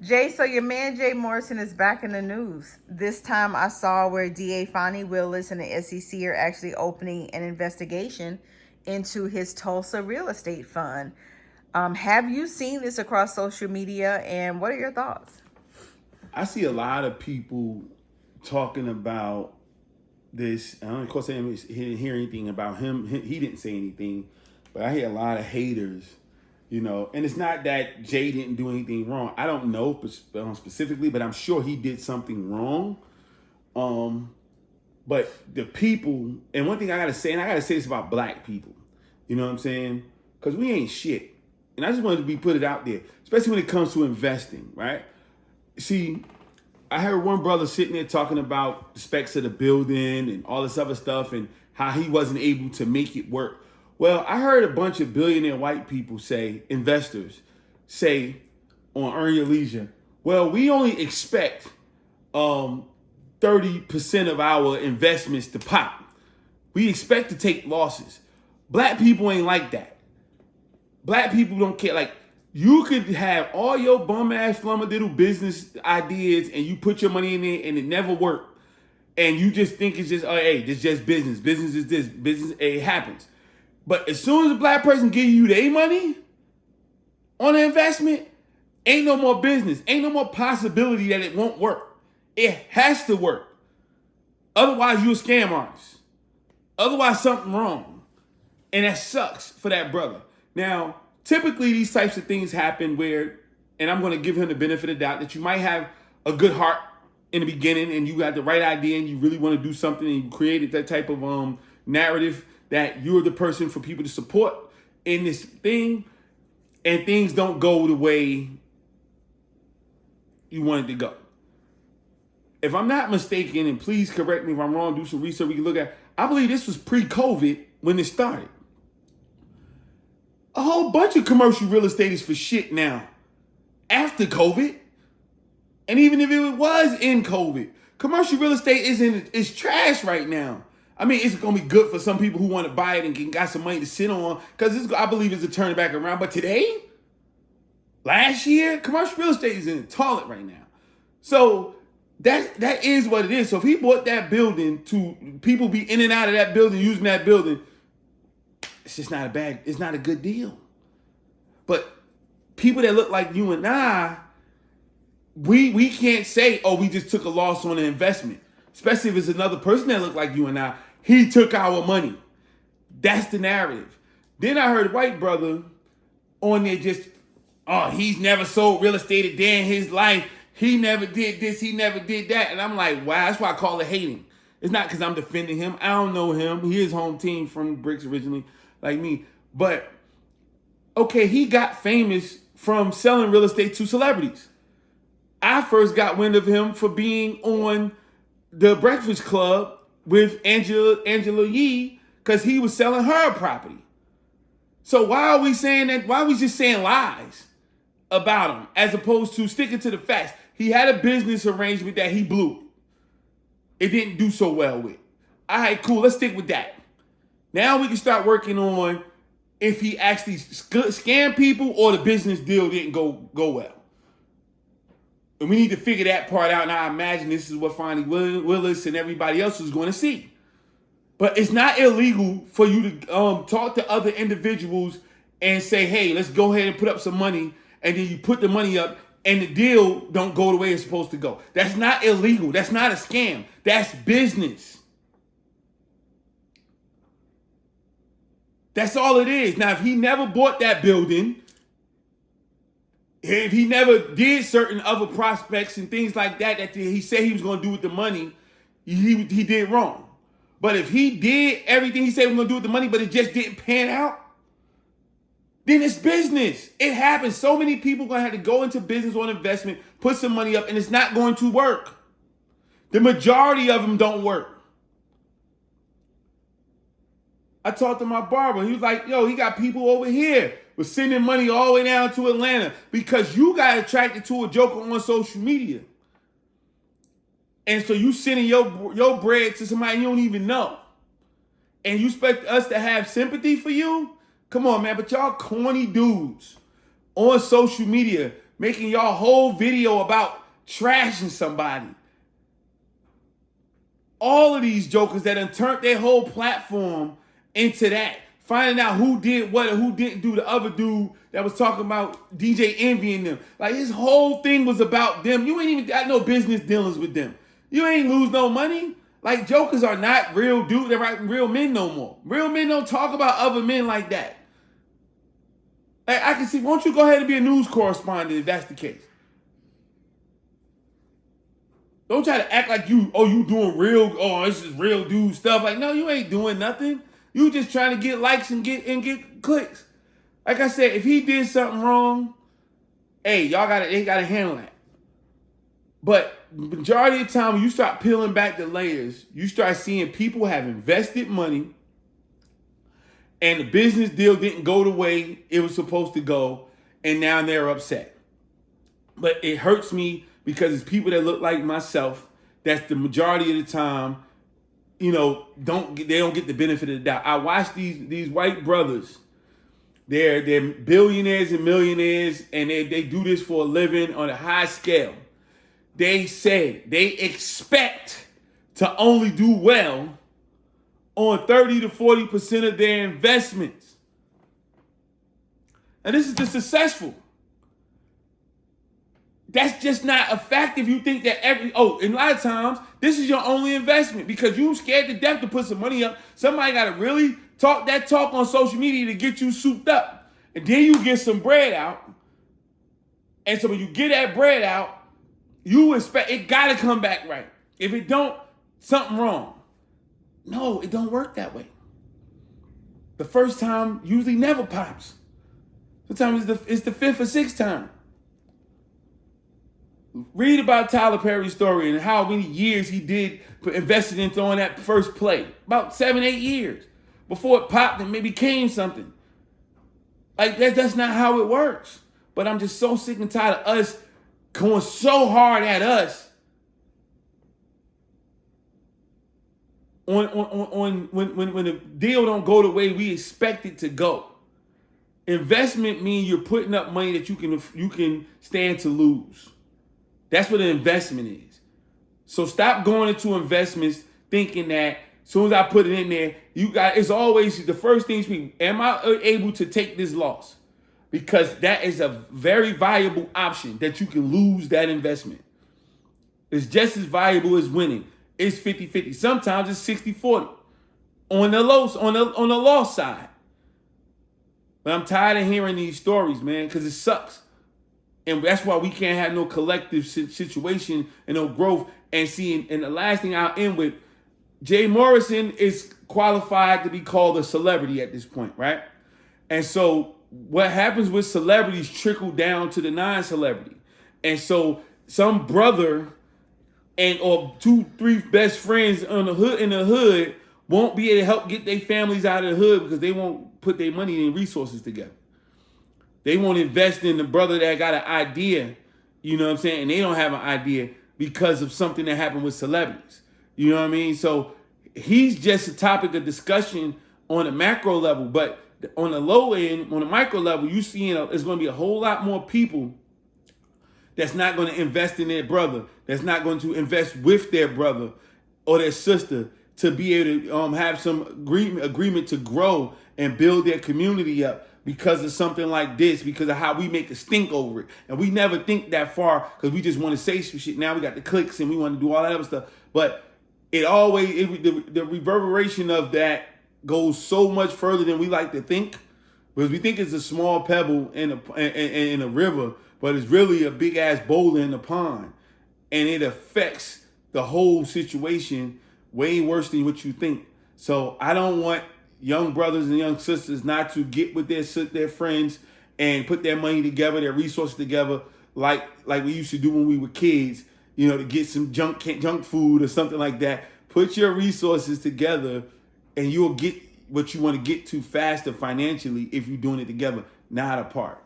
Jay, so your man Jay Morrison is back in the news. This time I saw where DA Fonnie Willis and the SEC are actually opening an investigation into his Tulsa real estate fund. Have you seen this across social media, and what are your thoughts? I see a lot of people talking about this. I don't, of course, I didn't hear anything about him. He didn't say anything, but I hear a lot of haters. And it's not that Jay didn't do anything wrong. I don't know specifically, but I'm sure he did something wrong. Um, but the people, and one thing I gotta say, and I gotta say this about black people, you know what I'm saying? Because we ain't shit, and I just wanted to put it out there, especially when it comes to investing, right? See, I heard one brother sitting there talking about the specs of the building and all this other stuff and how he wasn't able to make it work. Well, I heard a bunch of billionaire white people say, investors, say on Earn Your Leisure, well, we only expect 30% of our investments to pop. We expect to take losses. Black people ain't like that. Black people don't care. Like, you could have all your bum ass flumadiddle business ideas and you put your money in there and it never worked. And you just think it's just, oh, hey, this is just business. Business is this. Business, it happens. But as soon as a black person give you their money on an investment, ain't no more business. Ain't no more possibility that it won't work. It has to work. Otherwise, you're a scam artist. Otherwise, something wrong. And that sucks for that brother. Now, typically these types of things happen where, and I'm going to give him the benefit of the doubt, that you might have a good heart in the beginning and you got the right idea and you really want to do something and you created that type of narrative that you're the person for people to support in this thing, and things don't go the way you want it to go. If I'm not mistaken, and please correct me if I'm wrong, do some research we can look at, I believe this was pre-COVID when it started. A whole bunch of commercial real estate is for shit now after COVID. And even if it was in COVID, commercial real estate is trash right now. I mean, it's gonna be good for some people who want to buy it and got some money to sit on, because I believe it's a turning back around. But today, last year, commercial real estate is in the toilet right now. So that is what it is. So if he bought that building to people be in and out of that building, using that building, it's just it's not a good deal. But people that look like you and I, we can't say, oh, we just took a loss on an investment. Especially if it's another person that look like you and I. He took our money. That's the narrative. Then I heard a white brother on there just, oh, he's never sold real estate a day in his life. He never did this, he never did that. And I'm like, wow, that's why I call it hating. It's not because I'm defending him. I don't know him. He is home team from Bricks originally, like me. But, okay, he got famous from selling real estate to celebrities. I first got wind of him for being on The Breakfast Club with Angela Yee, because he was selling her property. So why are we saying that? Why are we just saying lies about him as opposed to sticking to the facts? He had a business arrangement that he blew. It didn't do so well with. All right, cool. Let's stick with that. Now we can start working on if he actually scammed people or the business deal didn't go well. And we need to figure that part out. And I imagine this is what Fonnie Willis and everybody else is going to see. But it's not illegal for you to talk to other individuals and say, hey, let's go ahead and put up some money. And then you put the money up and the deal don't go the way it's supposed to go. That's not illegal. That's not a scam. That's business. That's all it is. Now, if he never bought that building, if he never did certain other prospects and things like that he said he was going to do with the money, he did wrong. But if he did everything he said he was going to do with the money, but it just didn't pan out, then it's business. It happens. So many people are going to have to go into business on investment, put some money up, and it's not going to work. The majority of them don't work. I talked to my barber. He was like, yo, he got people over here was sending money all the way down to Atlanta because you got attracted to a joker on social media. And so you sending your bread to somebody you don't even know. And you expect us to have sympathy for you? Come on, man. But y'all corny dudes on social media making y'all whole video about trashing somebody. All of these jokers that done turned their whole platform into that. Finding out who did what and who didn't do. The other dude that was talking about DJ envying them. Like, his whole thing was about them. You ain't even got no business dealings with them. You ain't lose no money. Like, jokers are not real dudes. They're like real men no more. Real men don't talk about other men like that. Like, I can see, why don't you go ahead and be a news correspondent if that's the case? Don't try to act like you doing real, this is real dude stuff. Like, no, you ain't doing nothing. You just trying to get likes and get clicks. Like I said, if he did something wrong, hey, they gotta handle that. But majority of the time, when you start peeling back the layers, you start seeing people have invested money and the business deal didn't go the way it was supposed to go, and now they're upset. But it hurts me because it's people that look like myself that's the majority of the time, they don't get the benefit of the doubt. I watch these white brothers. They're billionaires and millionaires, and they do this for a living on a high scale. They say they expect to only do well on 30 to 40% of their investments. And this is the successful. That's just not a fact if you think that and a lot of times, this is your only investment because you scared to death to put some money up. Somebody got to really talk that talk on social media to get you souped up. And then you get some bread out. And so when you get that bread out, you expect it got to come back right. If it don't, something wrong. No, it don't work that way. The first time usually never pops. Sometimes it's the fifth or sixth time. Read about Tyler Perry's story and how many years he invested in throwing that first play. About 7-8 years before it popped and maybe became something. Like, that's not how it works. But I'm just so sick and tired of us going so hard at us on when the deal don't go the way we expect it to go. Investment means you're putting up money that you can stand to lose. That's what an investment is. So stop going into investments thinking that as soon as I put it in there, it's always the first thing people, am I able to take this loss? Because that is a very valuable option that you can lose that investment. It's just as valuable as winning. It's 50-50. Sometimes it's 60-40 on the loss side. But I'm tired of hearing these stories, man, because it sucks. And that's why we can't have no collective situation and no growth. And the last thing I'll end with, Jay Morrison is qualified to be called a celebrity at this point, right? And so what happens with celebrities trickle down to the non-celebrity. And so some brother or 2-3 best friends in the hood won't be able to help get their families out of the hood because they won't put their money and resources together. They won't invest in the brother that got an idea, you know what I'm saying? And they don't have an idea because of something that happened with celebrities. You know what I mean? So he's just a topic of discussion on a macro level, but on the low end, on the micro level, you see there's going to be a whole lot more people that's not going to invest in their brother, that's not going to invest with their brother or their sister to be able to have some agreement to grow and build their community up. Because of something like this, because of how we make a stink over it. And we never think that far because we just want to say some shit. Now we got the clicks and we want to do all that other stuff. But the reverberation of that goes so much further than we like to think. Because we think it's a small pebble in a river, but it's really a big ass boulder in the pond. And it affects the whole situation way worse than what you think. So I don't want young brothers and young sisters not to get with their friends and put their money together, their resources together, like we used to do when we were kids, to get some junk food or something like that. Put your resources together and you'll get what you want to get to faster financially if you're doing it together, not apart.